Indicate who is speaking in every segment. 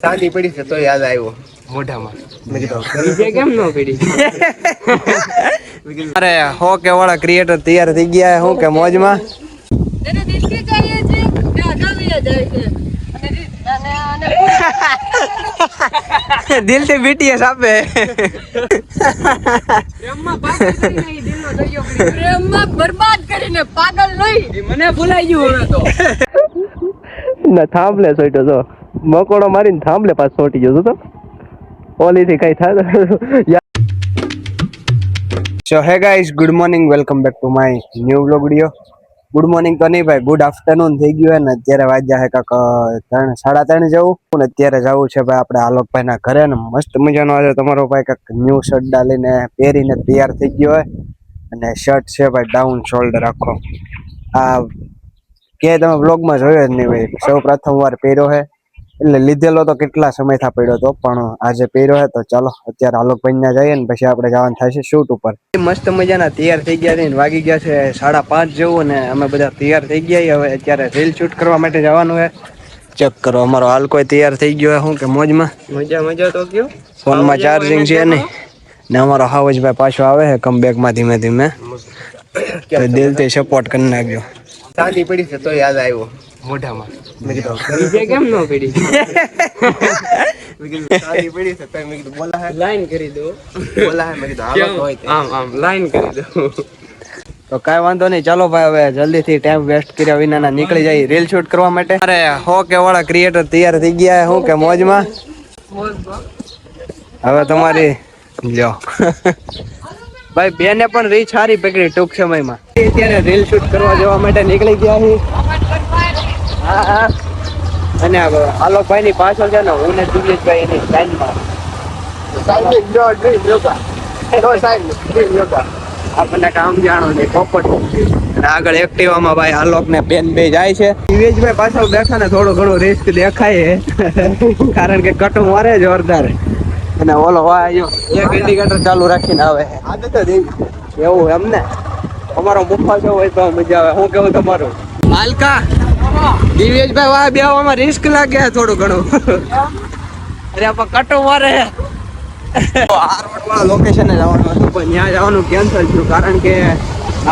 Speaker 1: શાંતિ પડી છે તો યાદ આવ્યો મોઢામાં. મેં કીધું કેમ ન પડી.
Speaker 2: અરે હો કે વાળા ક્રિએટર તૈયાર થઈ ગયા હું કે મોજમાં. દિલ થી બીટીએસ આપે.
Speaker 3: પ્રેમમાં બરબાદ કરીને પાગલ નહીં. મને ભૂલાઈ ગયું હવે તો.
Speaker 2: ના થાંભલે સોઈટો તો મકોડો મારીને થાંભલે પાછો સોટી ગયો તો ઓલી થી કઈ થાય. So hey guys, good morning, welcome back to my new vlog video. Good morning તો નહીં ભાઈ, ગુડ આફ્ટરનૂન થઈ ગયું હે ને. અત્યારે વાગ્યા હે કાક 3:30 જવું ને. અત્યારે જવું છે ભાઈ આપણે આલોકભાઈ ના ઘરે ને. મસ્ત મજાનો આજે તમારો ભાઈ કાક ન્યુ શર્ટ ડાલીને પહેરીને તૈયાર થઈ ગયો હોય અને શર્ટ છે ભાઈ ડાઉન શોલ્ડર આખો. આ કે તમે વ્લોગમાં જોયો જ નહીં ભાઈ, સૌ પ્રથમ વાર પહેર્યો છે. એટલે લીધેલો તો કેટલા સમયથી પડ્યો હતો પણ આજે પહેર્યો છે. તો ચાલો અત્યારે આલોકભાઈ ના જઈએ ને પછી આપણે જવાનું થાય છે શૂટ ઉપર. મસ્ત મજાના તૈયાર થઈ ગયા છે, વાગી ગયા છે 5:30 જેવું ને અમે બધા તૈયાર થઈ ગયા. હવે અત્યારે રીલ શૂટ કરવા માટે જવાનું છે. ચેક કરો અમારો હાલ કોઈ તૈયાર થઈ ગયો શું કે મોજમાં.
Speaker 1: મજા તો કયો
Speaker 2: ફોનમાં ચાર્જિંગ છે નહીં ને અમારો હાવજભાઈ પાછો આવે છે કમબેકમાં ધીમે ધીમે. તો દિલથી સપોર્ટ કરી નાખજો.
Speaker 1: શાંતિ પડી છે તો યાદ આવ્યો મોઢામાં. મેં કીધું
Speaker 3: કેમ ન પડી.
Speaker 1: શાંતિ પડી છે તો મેં કીધું બોલા હે
Speaker 3: લાઈન કરી દો.
Speaker 1: બોલા હે. મેં કીધું હાલો તો હોય તે.
Speaker 3: આમ લાઈન કરી દો.
Speaker 2: તો કાંઈ વાંધો નહીં, ચાલો ભાઈ હવે જલ્દીથી ટાઈમ વેસ્ટ કર્યા વિના નીકળી જાય રીલ શૂટ કરવા માટે. અરે હો કે વાળા ક્રિએટર તૈયાર થઈ ગયા શું કે મોજમાં. હવે તમારી લ્યો ભાઈ બેને પણ રીચ સારી પકડી ટૂંક સમયમાં. અત્યારે રીલ શૂટ કરવા જવા માટે નીકળી ગયા છે. હા હા, અને આલોકભાઈ ની પાછળ છે ને હું ને દિવ્યેશભાઈ એની લાઈનમાં. આપણને કામ જાણો નહીં પોપટ. અને આગળ એક્ટિવામાં ભાઈ આલોક ને બેન બે જાય છે. દિવ્યેશભાઈ પાછળ બેઠા ને થોડું ઘણું રિસ્ક દેખાય કારણ કે કટુ મારે જોરદાર. અને ઓલો એક ઇન્ડિકેટર ચાલુ રાખીને આવે. આદત જ એવું એમ ને. અમારો મુફાસો હોય તો મજા આવે. શું કેવું તમારું માલકા? દિવ્યેશભાઈ વાહ બેવામાં રિસ્ક લાગે થોડું ઘણું. અરે આપણે કટુ મારે લોકેશને જવાનું હતું પણ ત્યાં જવાનું કેન્સલ થયું કારણ કે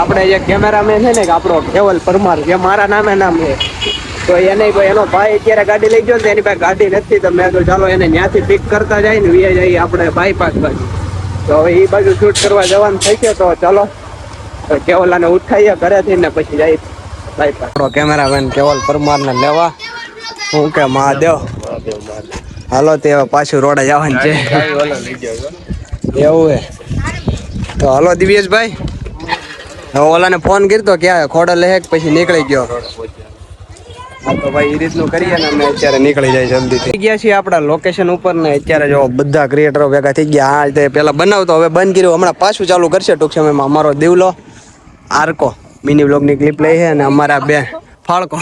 Speaker 2: આપણે જે કેમેરામેન છે ને કે આપણો કેવલ પરમાર જે મારા નામે નામ છે તો એને એનો ભાઈ અત્યારે ગાડી લઈ ગયો ને એની પાસે ગાડી નથી. તો મેં તો ચાલો એને ત્યાંથી પિક કરતા જાય ને વીએ જઈએ આપણે બાયપાસ બાજુ. તો હવે એ બાજુ શૂટ કરવા જવાનું થઈ છે. તો ચાલો કેવલાને ઉઠાઈએ ઘરેથી ને પછી જઈએ બાયપાસ. આપણો કેમેરામેન કેવલ પરમાર ને લેવા હું કે મહાદેવ હાલો તે પાછું રોડે જવાનું છે એવું હે. તો હાલો દિવ્યેશભાઈ, હવે ઓલાને ફોન કર્યો ક્યાં ખોડે લે પછી નીકળી ગયો. હા તો ભાઈ એ રીતનું કરીએ ને અમે અત્યારે નીકળી જાય જલ્દી થઈ ગયા છીએ આપણા લોકેશન ઉપર ને. અત્યારે જો બધા ક્રિએટરો ભેગા થઈ ગયા. હા તે પેલા બનાવતો હવે બંધ કર્યું, હમણાં પાછું ચાલુ કરશે ટૂંક સમયમાં. અમારો દેવલો આર્કો મિની બ્લોગની ક્લિપ લઈ છે અને અમારા બે ફાળકો.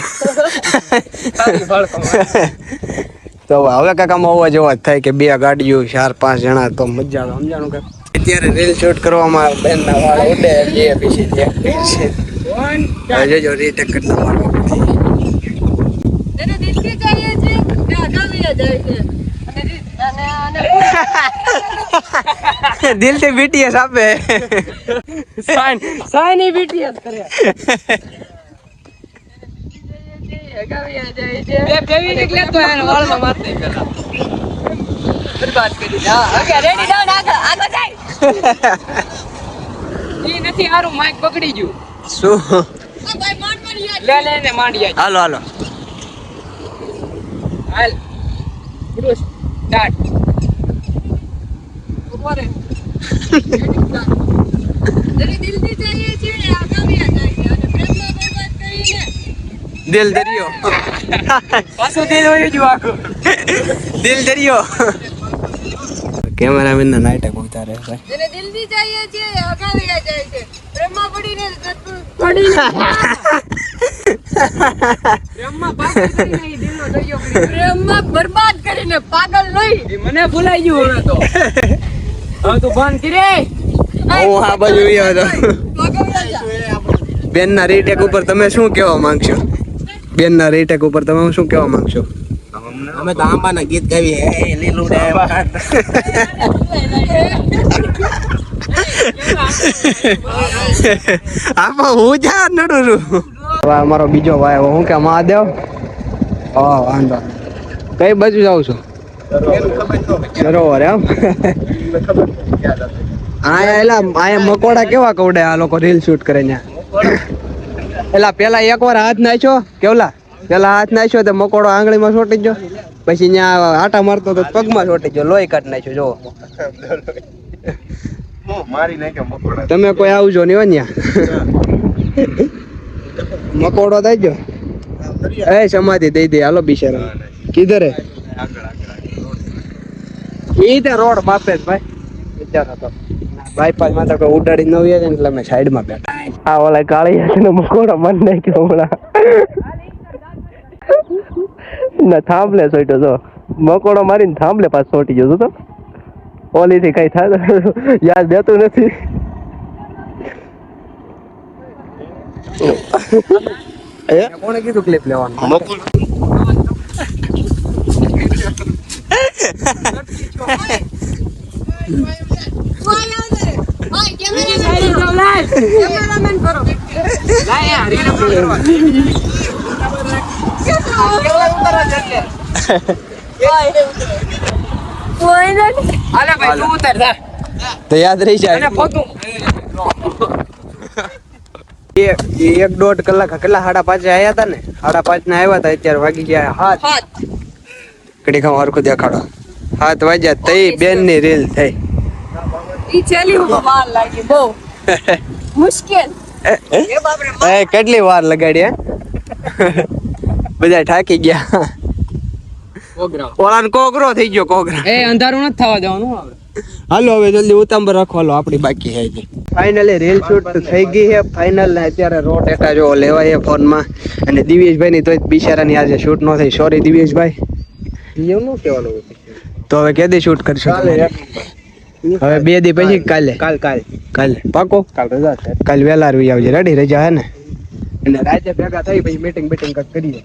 Speaker 2: તો હવે કાકામાં અવાજ એવો જ થાય કે બે ગાડીઓ 4-5 જણા તો મજા આવે સમજાણું કે. અત્યારે રીલ શૂટ કરવામાં બેન ના વાળ ઉડે જે પછી જોજો રીટેક કરતા મારવા દિલ થી બીટીએસ આપે.
Speaker 3: સાઈની બીટીએસ કરે. નથી હારું માઈક પકડી ગયું.
Speaker 2: શું
Speaker 3: લે ને માંડી
Speaker 2: હાલો હાલો
Speaker 3: હાલ સ્ટાર્ટ. ઉપર દિલથી ચાહીએ છીએ આગામી જાય અને પ્રેમમાં બરબાદ કરીને
Speaker 2: દિલ દરિયો
Speaker 3: પાછું દિલ હોય જ આખું
Speaker 2: દિલ દરિયો. કેમેરામેન ના નાટક ઉતારે ભાઈ.
Speaker 3: જેને દિલથી ચાહીએ છીએ આગામી જાય છે પ્રેમમાં પડીને પ્રેમમાં બરબાદ કરીને પાગલ નહીં. મને ભૂલાઈ ગયું હવે તો. હવે તું બંધ કરે.
Speaker 2: હું આ બાજુ આવ્યો હતો. બેન ના રીટેક ઉપર તમે શું કહેવા માંગશો? બેન ના રીટેક ઉપર તમે શું કહેવા માંગશો?
Speaker 1: અમે તો આંબાના ગીત ગાવીએ હે લીલું રે આમાં હું જા નડું
Speaker 2: હવે અમારો બીજો ભાઈ હું કે મહાદેવ હા વાંધો કઈ બાજુ જાવ છું બરોબર એમ આયા મકોડા કેવા કવડે આ લોકો રીલ શૂટ કરે ત્યાં એલા પેલા એકવાર હાથ નાખ્યો કેવલા પેલા હાથ નાખ્યો તો મકોડો આંગળીમાં ચોટી ગયો પછી ત્યાં આટા મારતો તો પગમાં ચોટી ગયો લોહી કાઢ નાખ્યો જો
Speaker 1: મારી નાખ્યો મકોડા
Speaker 2: તમે કોઈ આવજો નહીં હોય ત્યાં મકોડો થઈ ગયો એ સમાધિ દઈ દે હાલો બિચારા કીધર ઈ તે રોડ માપે જ ભાઈ વિચાર હતો બાયપાસ માં તો કોઈ ઉડાડી ન હોય ને એટલે અમે સાઈડ માં બેઠા આ ઓલા કાળી નો મકોડો મન નાખ્યો હમણાં ના થાંભલે સોટ્યો જો મકોડો મારીને થાંભલે પાછો સોટી ગયો તો ઓલી થી કઈ થાય યાદ દેતું નથી કોણે કીધું ક્લિપ લેવાનું તો યાદ રહી જાય 1.5 કલાક કેટલા 5:30 આવ્યા હતા ને 5:30 ના આવ્યા હતા અત્યારે વાગી ગયા 7 કડી કામ હરખું દેખાડો 7 વાગ્યા તઈ બેન ની રીલ થઈ
Speaker 3: ઈ છેલી વાર લાગી બહુ મુશ્કેલ
Speaker 2: કેટલી વાર લગાડી બધા થાકી ગયા ઓલાને કોગરો થઈ ગયો કોગરા
Speaker 3: અંધારું નથી થવા દેવાનું હવે
Speaker 2: હાલો હવે જલ્દી ઉતાંબર રાખવાલો આપડી બાકી છે ફાઇનલી રીલ શૂટ થઈ ગઈ છે ફાઇનલ ને અત્યારે રો ડેટા જો લેવાય ફોન માં અને દિવ્યેશભાઈ ની તો બિચારાની આજે શૂટ ન થઈ સોરી દિવ્યેશભાઈ એવું ન કહેવાનું તો હવે કેદી શૂટ કરશું હવે 2 દી પછી કાલે પાકો કાલ વેલા આવી આવજે રેડી રજા હે ને અને રાતે ભેગા થઈ પછી મીટિંગ કરીએ